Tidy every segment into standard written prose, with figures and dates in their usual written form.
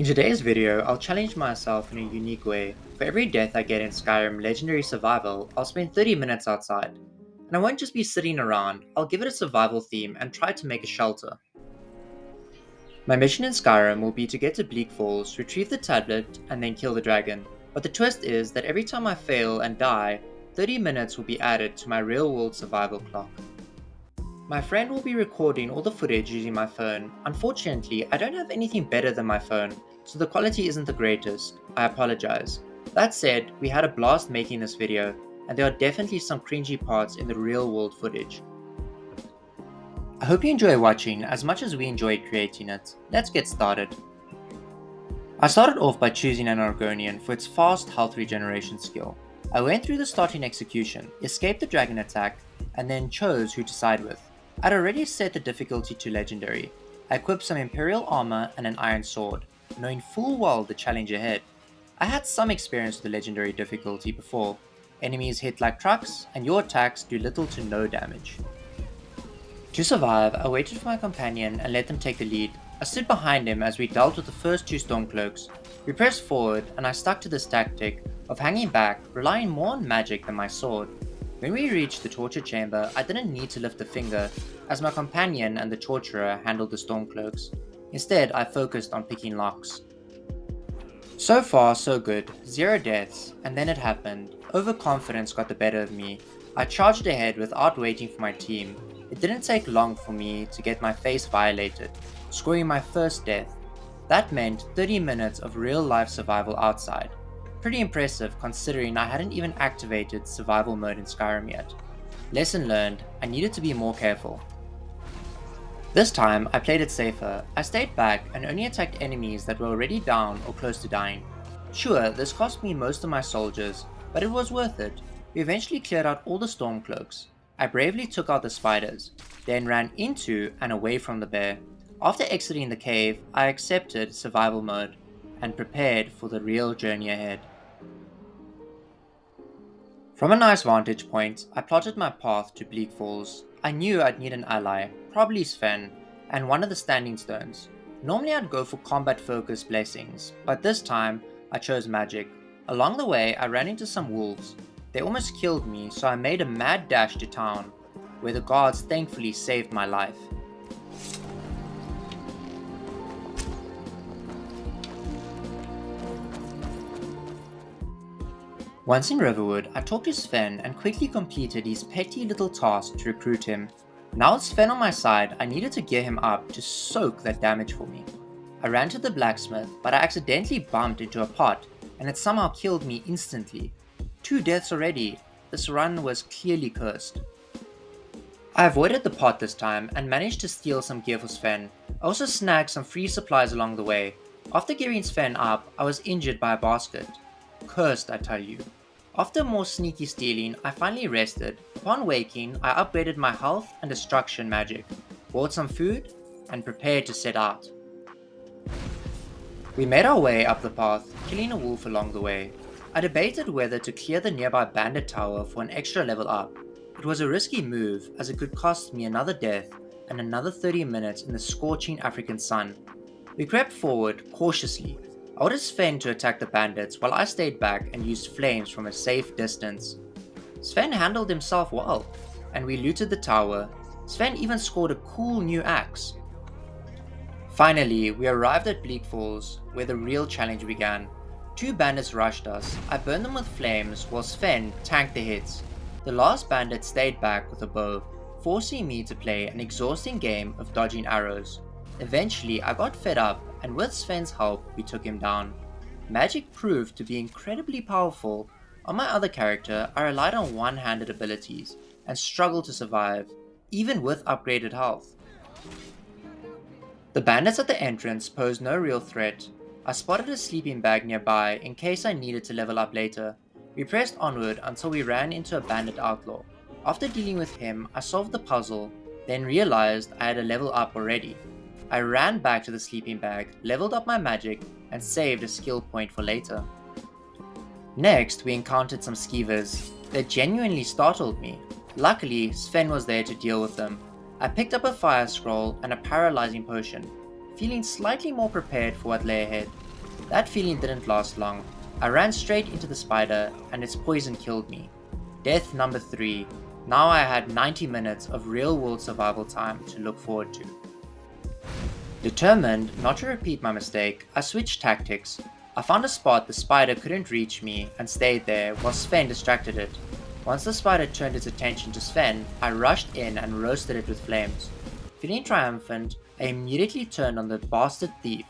In today's video, I'll challenge myself in a unique way. For every death I get in Skyrim Legendary Survival, I'll spend 30 minutes outside. And I won't just be sitting around, I'll give it a survival theme and try to make a shelter. My mission in Skyrim will be to get to Bleak Falls, retrieve the tablet, and then kill the dragon. But the twist is that every time I fail and die, 30 minutes will be added to my real world survival clock. My friend will be recording all the footage using my phone. Unfortunately, I don't have anything better than my phone, so the quality isn't the greatest. I apologize. That said, we had a blast making this video, and there are definitely some cringy parts in the real world footage. I hope you enjoy watching as much as we enjoyed creating it. Let's get started. I started off by choosing an Argonian for its fast health regeneration skill. I went through the starting execution, escaped the dragon attack, and then chose who to side with. I'd already set the difficulty to legendary. I equipped some imperial armor and an iron sword, knowing full well the challenge ahead. I had some experience with the legendary difficulty before. Enemies hit like trucks, and your attacks do little to no damage. To survive, I waited for my companion and let them take the lead. I stood behind him as we dealt with the first two Stormcloaks. We pressed forward, and I stuck to this tactic of hanging back, relying more on magic than my sword. When we reached the torture chamber, I didn't need to lift a finger, as my companion and the torturer handled the Stormcloaks. Instead, I focused on picking locks. So far, so good. 0 deaths, and then it happened. Overconfidence got the better of me. I charged ahead without waiting for my team. It didn't take long for me to get my face violated, scoring my first death. That meant 30 minutes of real-life survival outside. Pretty impressive considering I hadn't even activated survival mode in Skyrim yet. Lesson learned, I needed to be more careful. This time, I played it safer. I stayed back and only attacked enemies that were already down or close to dying. Sure, this cost me most of my soldiers, but it was worth it. We eventually cleared out all the Stormcloaks. I bravely took out the spiders, then ran into and away from the bear. After exiting the cave, I accepted survival mode and prepared for the real journey ahead. From a nice vantage point, I plotted my path to Bleak Falls. I knew I'd need an ally, probably Sven, and one of the standing stones. Normally I'd go for combat-focused blessings, but this time I chose magic. Along the way, I ran into some wolves. They almost killed me, so I made a mad dash to town, where the guards thankfully saved my life. Once in Riverwood, I talked to Sven and quickly completed his petty little task to recruit him. Now with Sven on my side, I needed to gear him up to soak that damage for me. I ran to the blacksmith, but I accidentally bumped into a pot, and it somehow killed me instantly. 2 deaths already. This run was clearly cursed. I avoided the pot this time and managed to steal some gear for Sven. I also snagged some free supplies along the way. After gearing Sven up, I was injured by a basket. Cursed, I tell you. After more sneaky stealing, I finally rested. Upon waking, I upgraded my health and destruction magic, bought some food, and prepared to set out. We made our way up the path, killing a wolf along the way. I debated whether to clear the nearby bandit tower for an extra level up. It was a risky move as it could cost me another death and another 30 minutes in the scorching African sun. We crept forward cautiously. I ordered Sven to attack the bandits while I stayed back and used flames from a safe distance. Sven handled himself well, and we looted the tower. Sven even scored a cool new axe. Finally, we arrived at Bleak Falls, where the real challenge began. 2 bandits rushed us. I burned them with flames while Sven tanked the hits. The last bandit stayed back with a bow, forcing me to play an exhausting game of dodging arrows. Eventually, I got fed up, and with Sven's help, we took him down. Magic proved to be incredibly powerful. On my other character, I relied on one-handed abilities and struggled to survive, even with upgraded health. The bandits at the entrance posed no real threat. I spotted a sleeping bag nearby in case I needed to level up later. We pressed onward until we ran into a bandit outlaw. After dealing with him, I solved the puzzle, then realized I had a level up already. I ran back to the sleeping bag, leveled up my magic, and saved a skill point for later. Next, we encountered some skeevers. They genuinely startled me. Luckily, Sven was there to deal with them. I picked up a fire scroll and a paralyzing potion, feeling slightly more prepared for what lay ahead. That feeling didn't last long. I ran straight into the spider and its poison killed me. Death number 3. Now I had 90 minutes of real world survival time to look forward to. Determined not to repeat my mistake, I switched tactics. I found a spot the spider couldn't reach me and stayed there while Sven distracted it. Once the spider turned its attention to Sven, I rushed in and roasted it with flames. Feeling triumphant, I immediately turned on the bastard thief.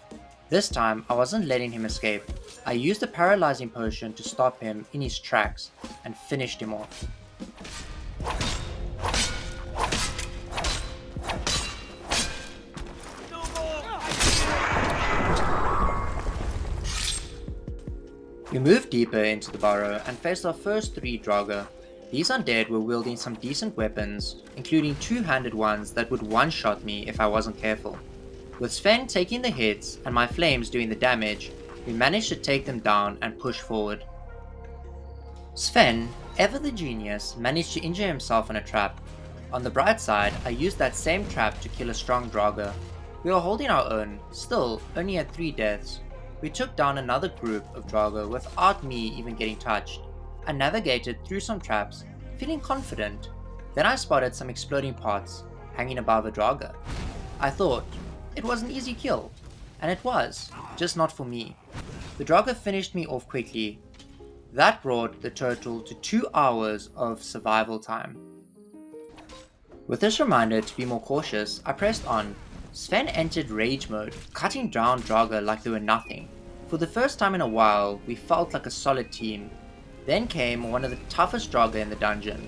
This time, I wasn't letting him escape. I used a paralyzing potion to stop him in his tracks and finished him off. We moved deeper into the barrow and faced our first 3 Draugr. These undead were wielding some decent weapons, including 2-handed ones that would one-shot me if I wasn't careful. With Sven taking the hits and my flames doing the damage, we managed to take them down and push forward. Sven, ever the genius, managed to injure himself in a trap. On the bright side, I used that same trap to kill a strong Draugr. We were holding our own, still only at 3 deaths. We took down another group of Draugr without me even getting touched. I navigated through some traps, feeling confident. Then I spotted some exploding pots hanging above a Draugr. I thought it was an easy kill, and it was, just not for me. The Draugr finished me off quickly. That brought the total to 2 hours of survival time. With this reminder to be more cautious, I pressed on. Sven entered rage mode, cutting down Draugr like they were nothing. For the first time in a while, we felt like a solid team. Then came one of the toughest Draugr in the dungeon.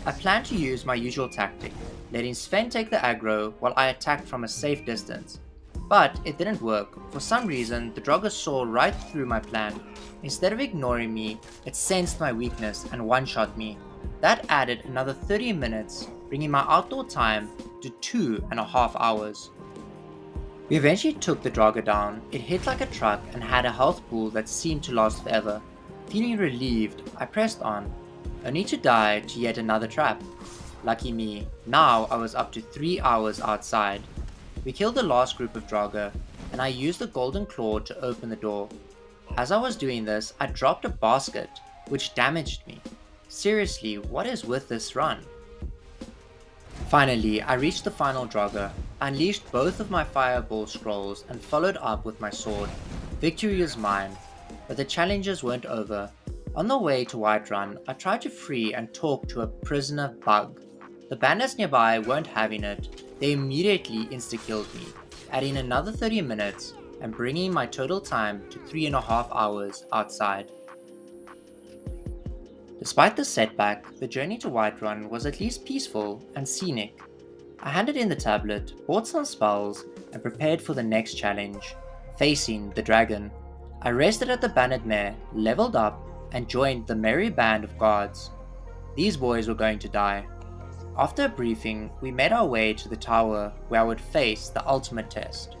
I planned to use my usual tactic, letting Sven take the aggro while I attacked from a safe distance. But it didn't work. For some reason, the Draugr saw right through my plan. Instead of ignoring me, it sensed my weakness and one-shot me. That added another 30 minutes, bringing my outdoor time to 2.5 hours. We eventually took the Draugr down. It hit like a truck and had a health pool that seemed to last forever. Feeling relieved, I pressed on, only to die to yet another trap. Lucky me, now I was up to 3 hours outside. We killed the last group of Draugr, and I used the golden claw to open the door. As I was doing this, I dropped a basket, which damaged me. Seriously, what is with this run? Finally, I reached the final Draugr. I unleashed both of my fireball scrolls and followed up with my sword. Victory is mine. But the challenges weren't over. On the way to Whiterun, I tried to free and talk to a prisoner bug. The bandits nearby weren't having it. They immediately insta-killed me, adding another 30 minutes and bringing my total time to 3.5 hours outside. Despite the setback, the journey to Whiterun was at least peaceful and scenic. I handed in the tablet, bought some spells, and prepared for the next challenge, facing the dragon. I rested at the bandit mare, leveled up, and joined the merry band of guards. These boys were going to die. After a briefing, we made our way to the tower where I would face the ultimate test.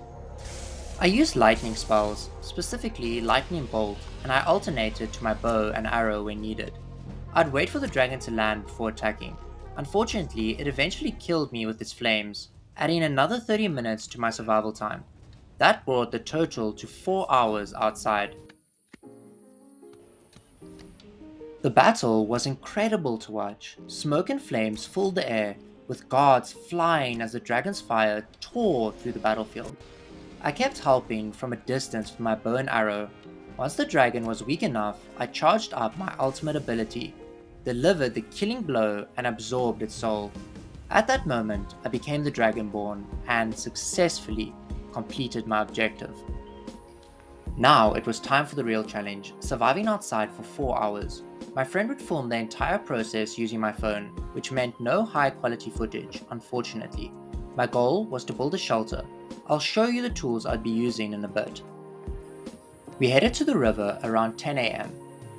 I used lightning spells, specifically lightning bolt, and I alternated to my bow and arrow when needed. I'd wait for the dragon to land before attacking. Unfortunately, it eventually killed me with its flames, adding another 30 minutes to my survival time. That brought the total to 4 hours outside. The battle was incredible to watch. Smoke and flames filled the air, with guards flying as the dragon's fire tore through the battlefield. I kept helping from a distance with my bow and arrow. Once the dragon was weak enough, I charged up my ultimate ability, delivered the killing blow, and absorbed its soul. At that moment, I became the Dragonborn and successfully completed my objective. Now it was time for the real challenge, surviving outside for 4 hours. My friend would film the entire process using my phone, which meant no high quality footage, unfortunately. My goal was to build a shelter. I'll show you the tools I'd be using in a bit. We headed to the river around 10 AM.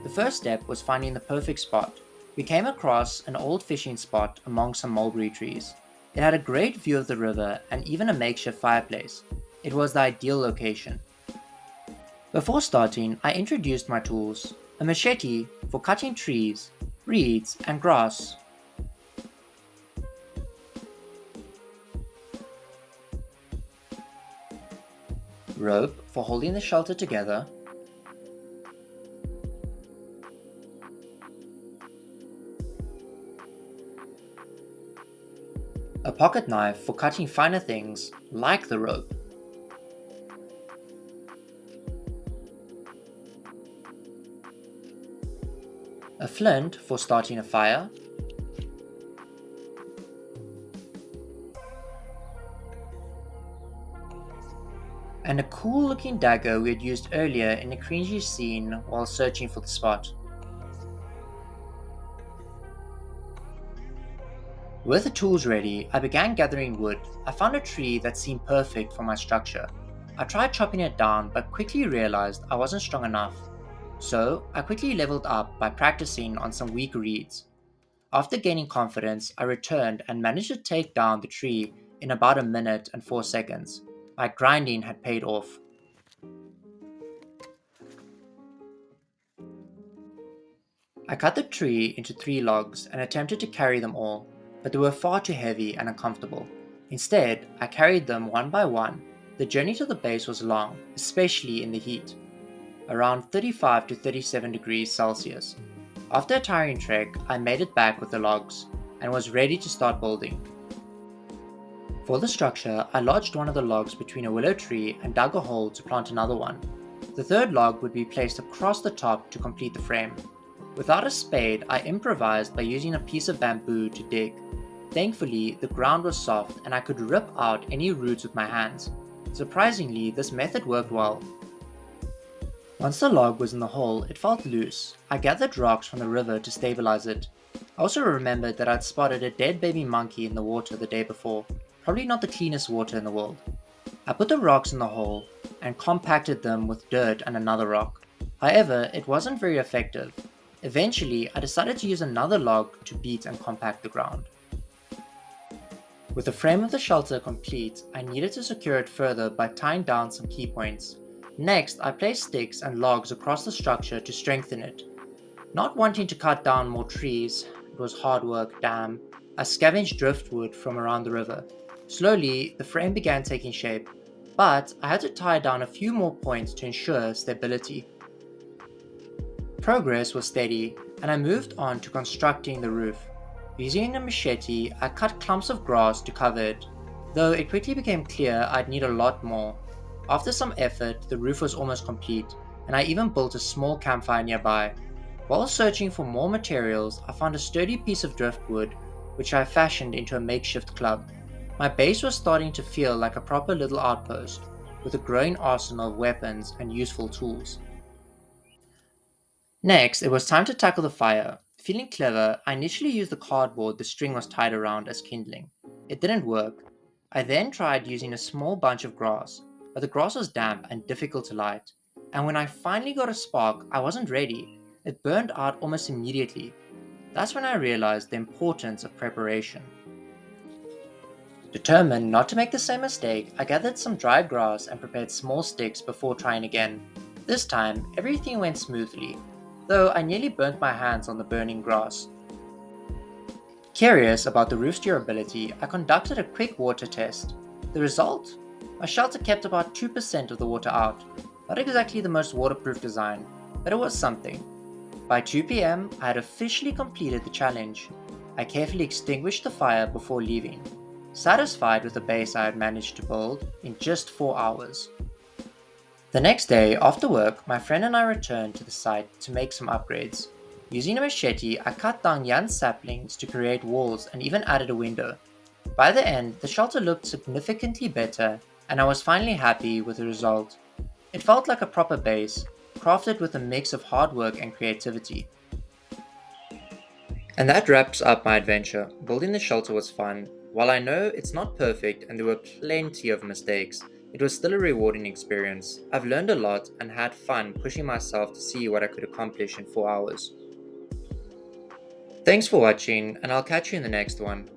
The first step was finding the perfect spot. We came across an old fishing spot among some mulberry trees. It had a great view of the river and even a makeshift fireplace. It was the ideal location. Before starting, I introduced my tools: a machete for cutting trees, reeds, and grass. Rope for holding the shelter together, a pocket knife for cutting finer things like the rope, a flint for starting a fire, and a cool looking dagger we had used earlier in a cringy scene while searching for the spot. With the tools ready, I began gathering wood. I found a tree that seemed perfect for my structure. I tried chopping it down but quickly realized I wasn't strong enough. So, I quickly leveled up by practicing on some weak reeds. After gaining confidence, I returned and managed to take down the tree in about a minute and 4 seconds. My grinding had paid off. I cut the tree into 3 logs and attempted to carry them all, but they were far too heavy and uncomfortable. Instead, I carried them one by one. The journey to the base was long, especially in the heat, around 35 to 37 degrees Celsius. After a tiring trek, I made it back with the logs and was ready to start building. For the structure, I lodged one of the logs between a willow tree and dug a hole to plant another one. The third log would be placed across the top to complete the frame. Without a spade, I improvised by using a piece of bamboo to dig. Thankfully, the ground was soft and I could rip out any roots with my hands. Surprisingly, this method worked well. Once the log was in the hole, it felt loose. I gathered rocks from the river to stabilize it. I also remembered that I'd spotted a dead baby monkey in the water the day before, probably not the cleanest water in the world. I put the rocks in the hole and compacted them with dirt and another rock. However, it wasn't very effective. Eventually, I decided to use another log to beat and compact the ground. With the frame of the shelter complete, I needed to secure it further by tying down some key points. Next, I placed sticks and logs across the structure to strengthen it. Not wanting to cut down more trees, it was hard work, damn, I scavenged driftwood from around the river. Slowly, the frame began taking shape, but I had to tie down a few more points to ensure stability. Progress was steady, and I moved on to constructing the roof. Using a machete, I cut clumps of grass to cover it, though it quickly became clear I'd need a lot more. After some effort, the roof was almost complete, and I even built a small campfire nearby. While searching for more materials, I found a sturdy piece of driftwood, which I fashioned into a makeshift club. My base was starting to feel like a proper little outpost, with a growing arsenal of weapons and useful tools. Next, it was time to tackle the fire. Feeling clever, I initially used the cardboard the string was tied around as kindling. It didn't work. I then tried using a small bunch of grass, but the grass was damp and difficult to light. And when I finally got a spark, I wasn't ready. It burned out almost immediately. That's when I realized the importance of preparation. Determined not to make the same mistake, I gathered some dry grass and prepared small sticks before trying again. This time, everything went smoothly, though I nearly burnt my hands on the burning grass. Curious about the roof's durability, I conducted a quick water test. The result? My shelter kept about 2% of the water out. Not exactly the most waterproof design, but it was something. By 2 p.m., I had officially completed the challenge. I carefully extinguished the fire before leaving, satisfied with the base I had managed to build in just 4 hours. The next day, after work, my friend and I returned to the site to make some upgrades. Using a machete, I cut down young saplings to create walls and even added a window. By the end, the shelter looked significantly better, and I was finally happy with the result. It felt like a proper base, crafted with a mix of hard work and creativity. And that wraps up my adventure. Building the shelter was fun. While I know it's not perfect and there were plenty of mistakes, it was still a rewarding experience. I've learned a lot and had fun pushing myself to see what I could accomplish in 4 hours. Thanks for watching, and I'll catch you in the next one.